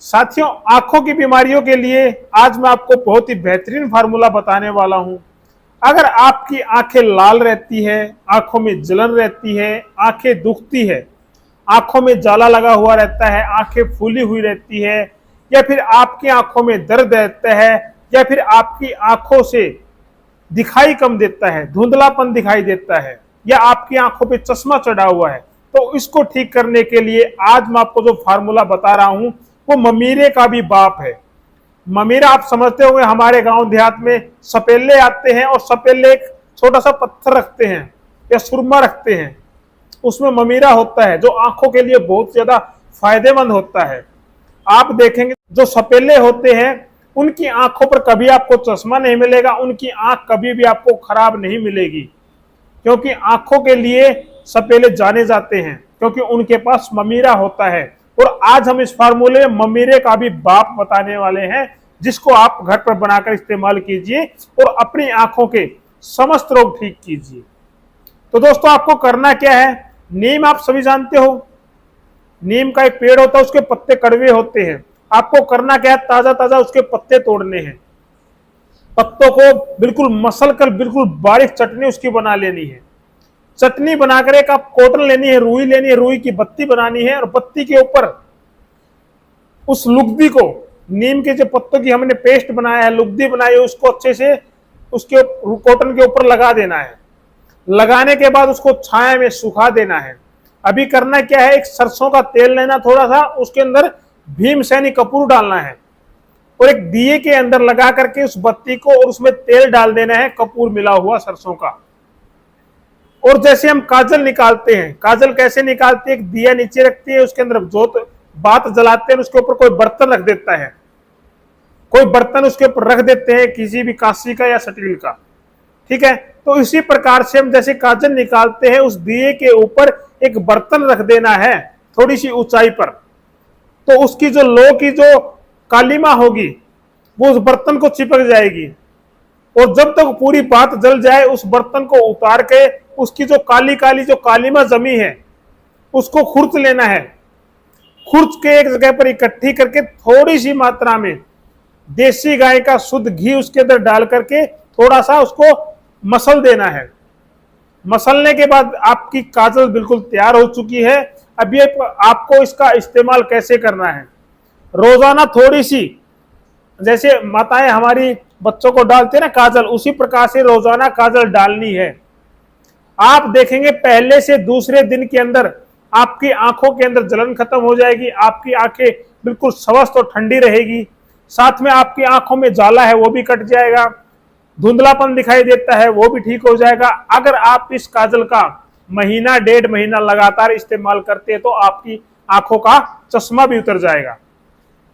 साथियों, आंखों की बीमारियों के लिए आज मैं आपको बहुत ही बेहतरीन फार्मूला बताने वाला हूं। अगर आपकी आंखें लाल रहती है, आंखों में जलन रहती है, आंखें दुखती है, आंखों में जाला लगा हुआ रहता है, आंखें फूली हुई रहती है, या फिर आपकी आंखों में दर्द रहता है, या फिर आपकी आंखों से दिखाई कम देता है, धुंधलापन दिखाई देता है, या आपकी आंखों पे चश्मा चढ़ा हुआ है, तो इसको ठीक करने के लिए आज मैं आपको जो फार्मूला बता रहा हूं वो ममीरे का भी बाप है। ममीरा आप समझते होंगे, हमारे गांव देहात में सपेले आते हैं और सपेले एक छोटा सा पत्थर रखते हैं या सुरमा रखते हैं, उसमें ममीरा होता है जो आंखों के लिए बहुत ज्यादा फायदेमंद होता है। आप देखेंगे जो सपेले होते हैं उनकी आंखों पर कभी आपको चश्मा नहीं मिलेगा, उनकी आंख कभी भी आपको खराब नहीं मिलेगी, क्योंकि आंखों के लिए सपेले जाने जाते हैं, क्योंकि उनके पास ममीरा होता है। और आज हम इस फार्मूले में ममीरे का भी बाप बताने वाले हैं, जिसको आप घर पर बनाकर इस्तेमाल कीजिए और अपनी आंखों के समस्त रोग ठीक कीजिए। तो दोस्तों, आपको करना क्या है, नीम आप सभी जानते हो, नीम का एक पेड़ होता है, उसके पत्ते कड़वे होते हैं। आपको करना क्या है, ताजा ताजा उसके पत्ते तोड़ने हैं, पत्तों को बिल्कुल मसल कर बिल्कुल बारीक चटनी उसकी बना लेनी है। चटनी बनाकर एक आप कॉटन लेनी है, रुई लेनी है, रुई की बत्ती बनानी है, और बत्ती के ऊपर उस लुगदी को, नीम के जो पत्तों की हमने पेस्ट बनाया है, लुगदी बनाई है, उसको अच्छे से उसके कॉटन के ऊपर लगा देना है। लगाने के बाद उसको छाया में सुखा देना है। अभी करना क्या है, एक सरसों का तेल लेना थोड़ा सा, उसके अंदर भीमसेनी कपूर डालना है और एक दिए के अंदर लगा करके उस बत्ती को और उसमें तेल डाल देना है, कपूर मिला हुआ सरसों का। और जैसे हम काजल निकालते हैं, काजल कैसे निकालते हैं, एक दिया नीचे रखती है, उसके अंदर जोत बात जलाते हैं, उसके ऊपर कोई बर्तन रख देता है, कोई बर्तन उसके ऊपर रख देते हैं, किसी भी कांसी का या स्टील का, ठीक है। तो इसी प्रकार से हम जैसे काजल निकालते हैं, उस दिए के ऊपर एक बर्तन रख देना है थोड़ी सी ऊंचाई पर, तो उसकी जो लो की जो कालीमा होगी वो उस बर्तन को चिपक जाएगी, और जब तक पूरी बात जल जाए उस बर्तन को उतार के उसकी जो काली काली जो कालीमा जमी है उसको खुर्च लेना है। खुर्च के एक जगह पर इकट्ठी करके थोड़ी सी मात्रा में देसी गाय का शुद्ध घी उसके अंदर डाल करके थोड़ा सा उसको मसल देना है। मसलने के बाद आपकी काजल बिल्कुल तैयार हो चुकी है। अब ये आपको इसका इस्तेमाल कैसे करना है, रोजाना थोड़ी सी, जैसे माताएं हमारी बच्चों को डालते हैं ना काजल, उसी प्रकार से रोजाना काजल डालनी है। आप देखेंगे पहले से दूसरे दिन के अंदर आपकी आंखों के अंदर जलन खत्म हो जाएगी, आपकी आंखें बिल्कुल स्वस्थ और ठंडी रहेगी, साथ में आपकी आंखों में जाला है वो भी कट जाएगा, धुंधलापन दिखाई देता है वो भी ठीक हो जाएगा। अगर आप इस काजल का महीना डेढ़ महीना लगातार इस्तेमाल करते हैं तो आपकी आंखों का चश्मा भी उतर जाएगा।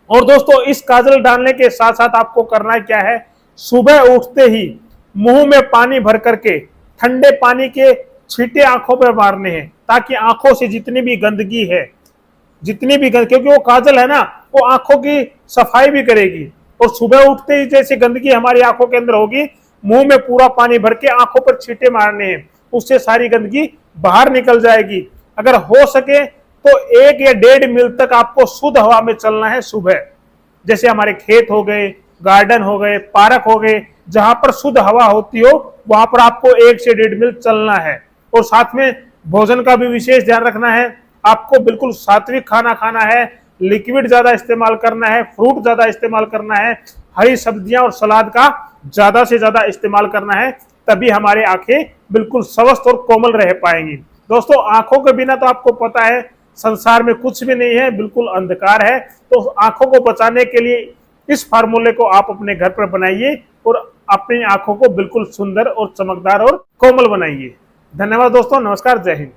और दोस्तों, इस काजल डालने के साथ साथ आपको करना क्या है, सुबह उठते ही मुंह में पानी भर करके ठंडे पानी के छींटे आंखों पर मारने हैं, ताकि आंखों से जितनी भी गंदगी है, क्योंकि वो काजल है ना, वो आंखों की सफाई भी करेगी। और सुबह उठते ही जैसे गंदगी हमारी आंखों के अंदर होगी, मुंह में पूरा पानी भर के आंखों पर छींटे मारने हैं, उससे सारी गंदगी बाहर निकल जाएगी। अगर हो सके तो 1 या 1.5 मील तक आपको शुद्ध हवा में चलना है सुबह, जैसे हमारे खेत हो गए, गार्डन हो गए, पार्क हो गए, जहां पर शुद्ध हवा होती हो वहां पर आपको 1 से 1.5 मील चलना है। और साथ में भोजन का भी विशेष ध्यान रखना है, आपको बिल्कुल सात्विक खाना खाना है, लिक्विड ज्यादा इस्तेमाल करना है, फ्रूट ज्यादा इस्तेमाल करना है, हरी सब्जियां और सलाद का ज्यादा से ज्यादा इस्तेमाल करना है, तभी हमारी आंखें बिल्कुल स्वस्थ और कोमल रह पाएंगी। दोस्तों, आंखों के बिना तो आपको पता है संसार में कुछ भी नहीं है, बिल्कुल अंधकार है। तो आंखों को बचाने के लिए इस फार्मूले को आप अपने घर पर बनाइए और अपनी आंखों को बिल्कुल सुंदर और चमकदार और कोमल बनाइए। धन्यवाद दोस्तों, नमस्कार, जय हिंद।